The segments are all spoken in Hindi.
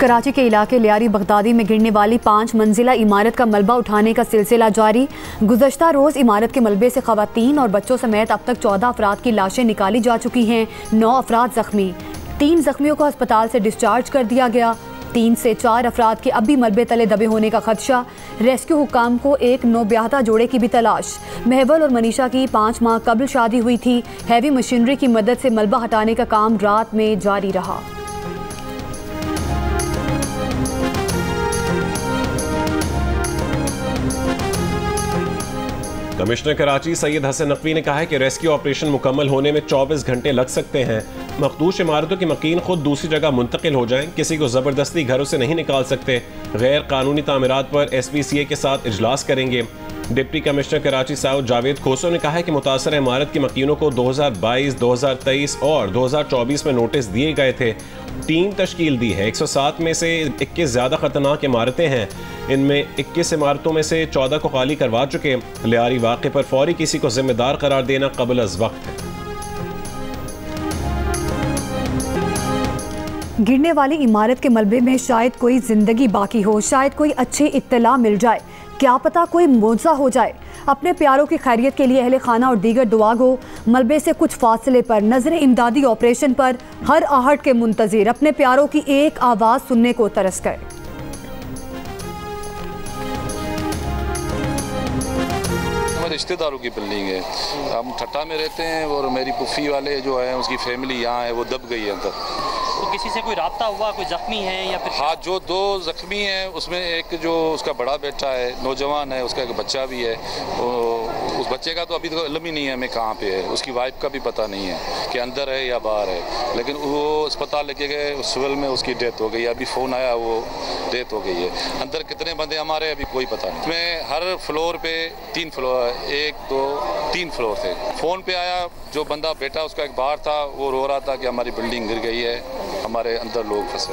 कराची के इलाके लियारी बगदादी में गिरने वाली 5 मंजिला इमारत का मलबा उठाने का सिलसिला जारी। गुज़श्ता रोज़ इमारत के मलबे से ख़वातीन और बच्चों समेत अब तक 14 अफराद की लाशें निकाली जा चुकी हैं। 9 अफराद ज़ख्मी, 3 ज़ख्मियों को अस्पताल से डिस्चार्ज कर दिया गया। 3 से 4 अफराद के अब भी मलबे तले दबे होने का खदशा। रेस्क्यू हुकाम को एक नौब्याहता जोड़े की भी तलाश। महवल और मनीषा की 5 माह कबल शादी हुई थी। हैवी मशीनरी की मदद से मलबा हटाने का काम रात में जारी रहा। कमिश्नर कराची सैयद हसन नकवी ने कहा है कि रेस्क्यू ऑपरेशन मुकम्मल होने में 24 घंटे लग सकते हैं। मखदूश इमारतों के मकीन खुद दूसरी जगह मुंतकिल हो जाएं, किसी को ज़बरदस्ती घरों से नहीं निकाल सकते। गैर कानूनी तामीरात पर SPCA के साथ इजलास करेंगे। Deputy commissioner Karachi south Javed खोसो ने कहा है कि मुतासर इमारत के मकीनों को 2022, 2023 और 2024 में नोटिस दिए गए थे। टीम तश्कील दी है। 107 में से 21 ज़्यादा ख़तरनाक इमारतें हैं। इनमें 21 इमारतों में से 14 को खाली करवा चुके। लियारी वाक़े पर फौरी किसी को जिम्मेदार करार देना कबल अज़ वक्त है। गिरने वाली इमारत के मलबे में शायद कोई जिंदगी बाकी हो, शायद कोई अच्छी इत्तला मिल जाए, क्या पता कोई मौजज़ा हो जाए। अपने प्यारों की खैरियत के लिए अहले खाना और दीगर दुआ गो मलबे से कुछ फासले पर नजर इमदादी ऑपरेशन पर हर आहट के मुंतज़िर अपने प्यारों की एक आवाज़ सुनने को तरस गए। रिश्तेदारों की बिल्डिंग है, हम ठट्टा में रहते हैं और मेरी पुफी वाले जो है उसकी फैमिली यहाँ है, वो दब गई है अंदर। तो किसी से कोई राब्ता हुआ, कोई जख्मी है या फिर? हाँ, जो 2 जख्मी हैं उसमें एक जो उसका बड़ा बेटा है, नौजवान है, उसका एक बच्चा भी है। उस बच्चे का तो अभी तक इल्म ही नहीं है हमें कहाँ पे है, उसकी वाइफ का भी पता नहीं है कि अंदर है या बाहर है। लेकिन वो अस्पताल लेके गए, सिविल में उसकी डेथ हो गई। अभी फ़ोन आया वो डेथ हो गई है। अंदर कितने बंदे हमारे अभी कोई पता नहीं। इसमें हर फ्लोर पे 3 फ्लोर, 1 2 3 फ्लोर थे। फ़ोन पे आया जो बंदा बेटा उसका एक बाहर था, वो रो रहा था कि हमारी बिल्डिंग गिर गई है, हमारे अंदर लोग फंसे।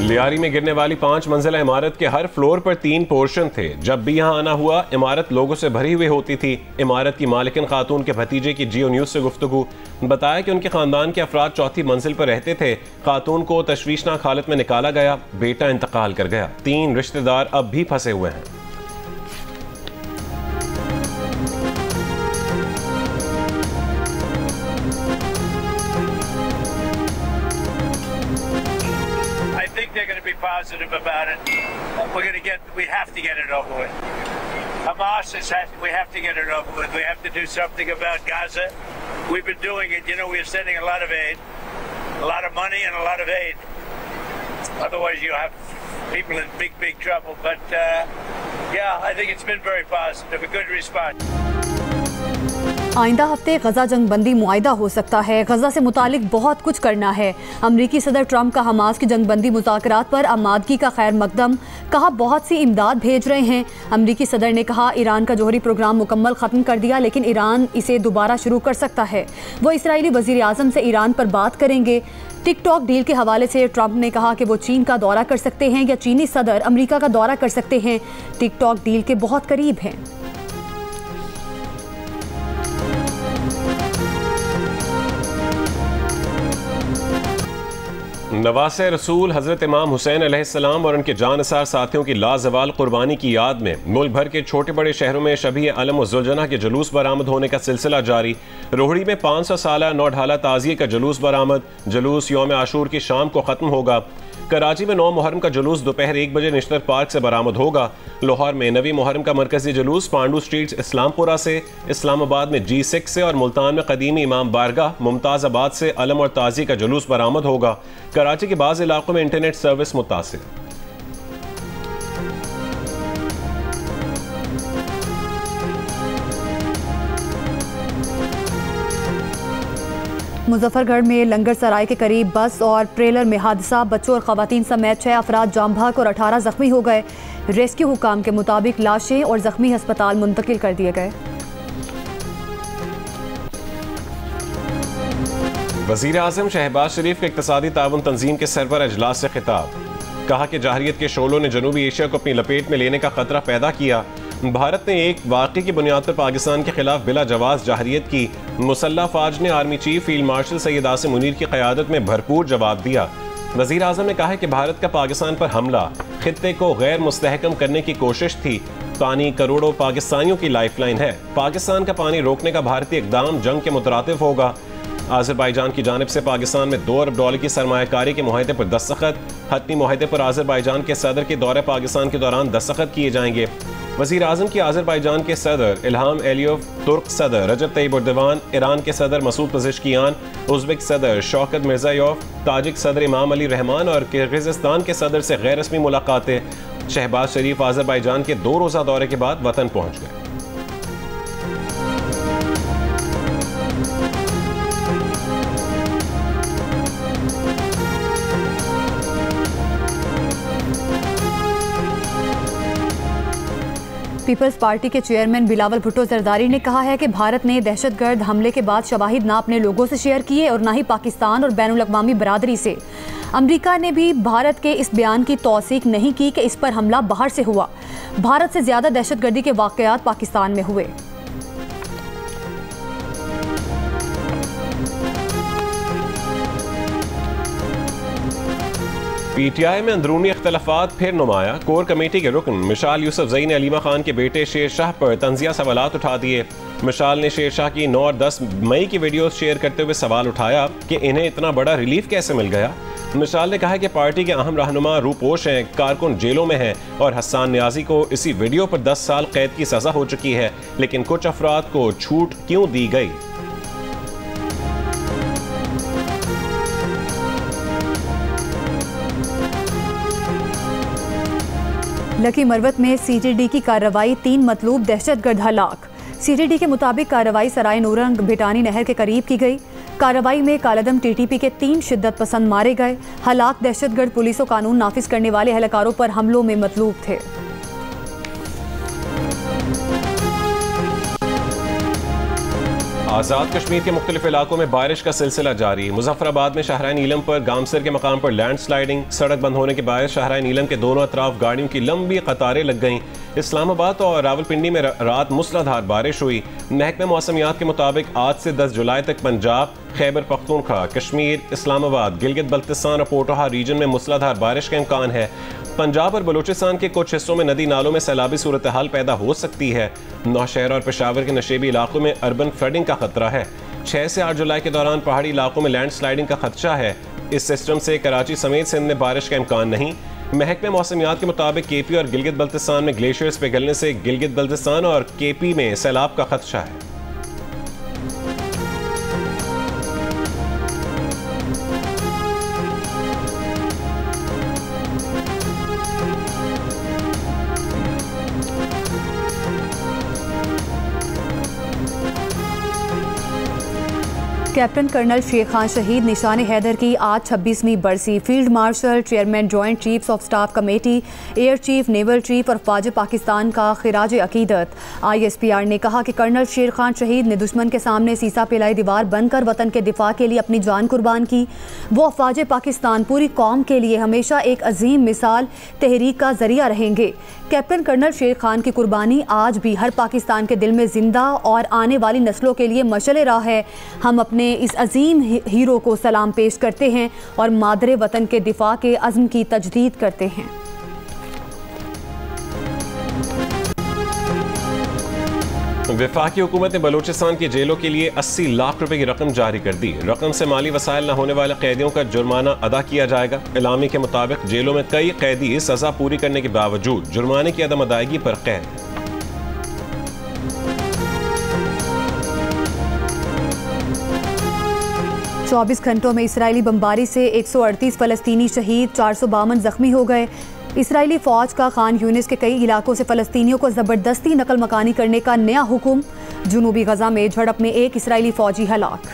लियारी में गिरने वाली 5 मंजिला इमारत के हर फ्लोर पर 3 पोर्शन थे। जब भी यहाँ आना हुआ इमारत लोगों से भरी हुई होती थी। इमारत की मालिकिन खातून के भतीजे की जियो न्यूज़ से गुफ्तगू बताया कि उनके खानदान के अफराद 4थी मंजिल पर रहते थे। खातून को तशवीशनाक हालत में निकाला गया, बेटा इंतकाल कर गया। 3 रिश्तेदार अब भी फंसे हुए हैं। Positive about it. We have to get it over with. Hamas we have to get it over with. We have to do something about Gaza. We've been doing it. You know, we're sending a lot of aid, a lot of money and a lot of aid. Otherwise, you have people in big trouble. But yeah, I think it's been very positive, a good response. आइंदा हफ्ते गजा जंगबंदी मुआहिदा हो सकता है। गजा से मुतालिक बहुत कुछ करना है। अमरीकी सदर ट्रंप का हमास की जंगबंदी मुज़ाकरात पर आमादगी का खैर मकदम, कहा बहुत सी इमदाद भेज रहे हैं। अमरीकी सदर ने कहा ईरान का जौहरी प्रोग्राम मुकम्मल ख़त्म कर दिया, लेकिन ईरान इसे दोबारा शुरू कर सकता है। वो इसराइली वज़ीर आज़म से ईरान पर बात करेंगे। टिकटॉक डील के हवाले से ट्रंप ने कहा कि वो चीन का दौरा कर सकते हैं या चीनी सदर अमरीका का दौरा कर सकते हैं। टिकटॉक डील के बहुत करीब हैं। नवासे रसूल हज़रत इमाम हुसैन अलैहिस्सलाम और उनके जानसार साथियों की लाजवाल कुर्बानी की याद में मुल्क भर के छोटे बड़े शहरों में शबी अलम व जुलजना के जुलूस बरामद होने का सिलसिला जारी। रोहड़ी में 500 साला नौढाला ताज़िये का जुलूस बरामद। जुलूस यौम आशूर की शाम को ख़त्म होगा। कराची में 9 मुहर्रम का जुलूस दोपहर 1 बजे निश्तर पार्क से बरामद होगा। लाहौर में 9वीं मुहर्रम का मरकजी जुलूस पांडू स्ट्रीट इस्लामपुरा से, इस्लामाबाद में G6 से और मुल्तान में कदीमी इमाम बारगाह मुमताज़ाबाद से अलम और ताज़ी का जुलूस बरामद होगा। कराची के बाज़ इलाकों में इंटरनेट सर्विस मुतासिर। मुजफ्फरगढ़ में लंगर सराय के करीब बस और ट्रेलर में हादसा, बच्चों और खवातीन समेत 6 अफराद जाम भाग और 18 जख्मी हो गए। रेस्क्यू हुकाम के मुताबिक लाशें और जख्मी अस्पताल मुंतकिल कर दिए गए। वज़ीर आज़म शहबाज शरीफ के इक़्तिसादी ताउन तंजीम के सरबराह इजलास से खिताब, कहा कि जाहिरियत के शोलों ने जनूबी एशिया को अपनी लपेट में लेने का खतरा पैदा किया। भारत ने एक वाक़े की बुनियाद पर पाकिस्तान के खिलाफ बिला जवाज़ जाहिरियत की। मुसल्लह फ़ौज ने army chief field marshal Syed Asim Munir की क़यादत में भरपूर जवाब दिया। वज़ीर आज़म ने कहा है कि भारत का पाकिस्तान पर हमला खित्ते को गैर मुस्तहकम करने की कोशिश थी। पानी करोड़ों पाकिस्तानियों की लाइफलाइन है। पाकिस्तान का पानी रोकने का भारतीय इक़दाम जंग के मुतरातिफ होगा। आज़रबाईजान की जानिब से पाकिस्तान में $2 अरब की सरमायाकारी के मुआहदे पर दस्तखत। हतमी मुआहदे पर आज़रबाईजान के सदर के दौरे पाकिस्तान के दौरान दस्तखत किए जाएंगे। वज़ीर आज़म की आज़रबाईजान के सदर इल्हाम एलियोव, तुर्क सदर रजब तैयब एर्दोगान, ईरान के सदर मसूद पज़ेश्कियान, उज़्बेक सदर शौकत मिर्ज़ायोव, ताजिक सदर इमाम अली रहमान और किर्गिज़स्तान के सदर से गैर रस्मी मुलाकातें। शहबाज शरीफ आज़रबाईजान के 2 रोज़ा दौरे के बाद वतन पहुँच गए। पीपल्स पार्टी के चेयरमैन बिलावल भुट्टो जरदारी ने कहा है कि भारत ने दहशतगर्द हमले के बाद शवाहिद ना अपने लोगों से शेयर किए और ना ही पाकिस्तान और बैनुल अक़वामी बरादरी से। अमेरिका ने भी भारत के इस बयान की तौसीक नहीं की कि इस पर हमला बाहर से हुआ। भारत से ज़्यादा दहशतगर्दी के वाक़यात पाकिस्तान में हुए। PTI में अंदरूनी इख्तलाफात फिर नुमाया। कोर कमेटी के रुकन मिशाल यूसुफजई ने अलीमा खान के बेटे शेर शाह पर तंजिया सवालात उठा दिए। मिशाल ने शेर शाह की 9 और 10 मई की वीडियोस शेयर करते हुए सवाल उठाया कि इन्हें इतना बड़ा रिलीफ कैसे मिल गया। मिशाल ने कहा कि पार्टी के अहम रहनुमा रूपोश हैं, कारकुन जेलों में हैं और हसन नियाजी को इसी वीडियो पर 10 साल कैद की सजा हो चुकी है, लेकिन कुछ अफराद को छूट क्यों दी गई। लकी मरवत में CTD की कार्रवाई, 3 मतलूब दहशतगर्द हलाक। CTD के मुताबिक कार्रवाई सराय नूरंग भिटानी नहर के करीब की गई। कार्रवाई में कालदम TTP के 3 शिद्दत पसंद मारे गए। हलाक दहशतगर्द पुलिस और कानून नाफिज करने वाले एहलकारों पर हमलों में मतलूब थे। आज़ाद कश्मीर के मुख्तलिफ इलाकों में बारिश का सिलसिला जारी। मुजफ्फराबाद में शाहराह नीलम पर गामसर के मकाम पर लैंड स्लाइडिंग। सड़क बंद होने के बायस शाहराह नीलम के दोनों अतराफ गाड़ियों की लंबी कतारें लग गईं। इस्लामाबाद और रावलपिंडी में रात मूसलाधार बारिश हुई। महकमे मौसमियात के मुताबिक आज से 10 जुलाई तक पंजाब, खैबर पख्तूनख्वा, कश्मीर, इस्लामाबाद, गिलगित बल्तिस्तान और पोटोहा रीजन में मूसलाधार बारिश का इम्कान है। पंजाब और बलूचिस्तान के कुछ हिस्सों में नदी नालों में सैलाबी सूरत हाल पैदा हो सकती है। नौशहरा और पेशावर के नशेबी इलाकों में अर्बन फ्लडिंग का खतरा है। 6 से 8 जुलाई के दौरान पहाड़ी इलाकों में लैंड स्लाइडिंग का खदशा है। इस सिस्टम से कराची समेत सिंध में बारिश का इम्कान नहीं। महकमे मौसमियात के मुताबिक KP और गिलगित बल्तिस्तान में ग्लेशियर्स पिघलने से गिलगित बल्तिस्तान और KP में सैलाब का खदशा है। कैप्टन कर्नल शेर खान शहीद निशान हैदर की आज 26वीं बरसी। Field marshal, chairman joint chiefs of staff committee, air chief, naval chief और फौज पाकिस्तान का खिराज अकीदत। ISPR ने कहा कि कर्नल शेर खान शहीद ने दुश्मन के सामने सीसा पिलाई दीवार बनकर वतन के दिफा के लिए अपनी जान कुर्बान की। वो फौज पाकिस्तान पूरी कौम के लिए हमेशा एक अजीम मिसाल तहरीक का जरिया रहेंगे। कैप्टन कर्नल शेर खान की कुर्बानी आज भी हर पाकिस्तान के दिल में जिंदा और आने वाली नस्लों के लिए मशअल राह है। हम अपने इस अजीम हीरो को सलाम पेश करते हैं और मादरे वतन के दिफा के अज़्म की तजदीद करते हैं। वफाकी हुकूमत ने बलूचिस्तान की जेलों के लिए 80 लाख रुपए की रकम जारी कर दी। रकम से माली वसाइल न होने वाले कैदियों का जुर्माना अदा किया जाएगा। इलामी के मुताबिक जेलों में कई कैदी सजा पूरी करने के बावजूद जुर्माने की अदम अदायगी पर कैद। 24 घंटों में इसराइली बमबारी से 138 फ़लस्तीनी शहीद, 452 जख्मी हो गए। इसराइली फ़ौज का खान यूनिस के कई इलाकों से फ़लस्तीनियों को ज़बरदस्ती नकल मकानी करने का नया हुक्म। जुनूबी गजा में झड़प में एक इसराइली फ़ौजी हलाक।